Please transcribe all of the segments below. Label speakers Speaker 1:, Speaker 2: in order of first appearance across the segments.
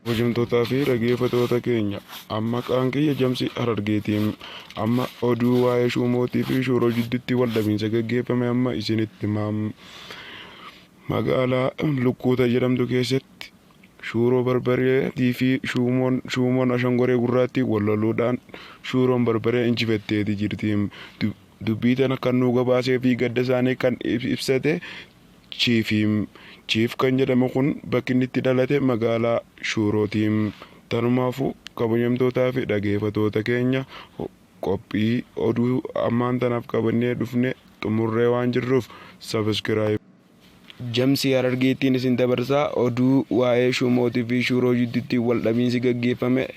Speaker 1: Hojjettoota fi dhaggeeffattoota keenya amma qaanqiyya Jamsii Harargeetiin amma oduu waa'ee Shumootii fi Shuroo jidduutti waldhabiinsa gaggeeffame amma isinitti magaalaa Lukkuuta jedhamtu keessatti Shuroo Barbareetii fi Shumoon Ashangoree Gurraattii wal loluudhaan Shuroon Barbaree injifatteeti jirti. Dubbii tana kan nu gabaasee fi gadda isaanii kan ibsate Chiif kan jedhamu kun bakki inni itti dhalate magaalaa Shurootiin. Tanumaafuu kabajamtootaa fi dhaggeeffattoota keenya qophii oduu ammaan tanaaf qabannee dhufne xumurree waan jirruuf sabiskiraayib. Jamsii Harargeettiin isin dabarsaa oduu waa'ee Shumootii fi Shuroo jidduutti waldhabiinsi gaggeeffame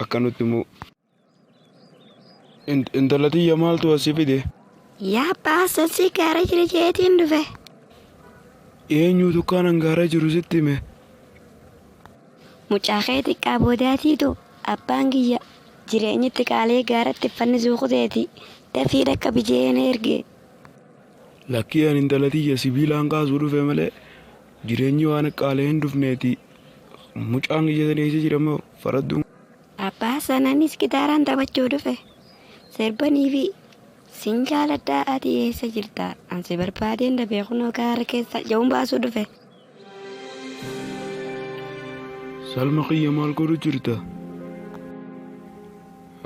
Speaker 1: akka nutti himu. Intala tiyya maaltu asii fide?
Speaker 2: Yaabbaa asii gaara jira jeetiin dhufe.
Speaker 1: Eenyutu kan hangaara jiru sitti hime?
Speaker 2: Mucaa kee xiqqaa boodaatiitu abbaan kiyya jireenyitti qaalee gaaratti fannisuu kuteeti dafii dhaqqa bijeen erge.
Speaker 1: Lakkii ani intala tiyya sibiilaan kaasuu dhufe malee jireenyi waan qaalee hin dhufneeti. Mucaan kiyya saneessa jedhama faradduun.
Speaker 2: Abbaa sanaanis gitaaraan taphachuu dhufe. Sirbanii fi sin jaaladhaa ati eessa jirta? Ansi barbaadeen dhabee kunoo gaara keessa ja'uun baasuu dhufe.
Speaker 1: Salma kiyya maal godhu jirta?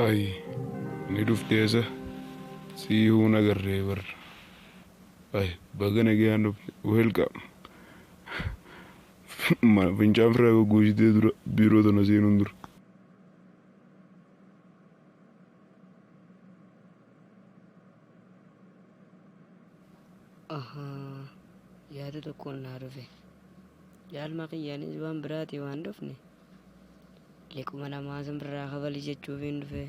Speaker 1: Ayi ni dhufteessa siihuu nagarree barra. Ayi baga nagayaan dhufte welqam. Fincaan firaa goggoositee dura biiroo tana seenuun dura.
Speaker 2: Yaada tokkoon naa dhufe. Jaalma kiyyaanis waan biraati waan dhufne. Liquma namaa san birraa kabali jechuuf hin dhufe.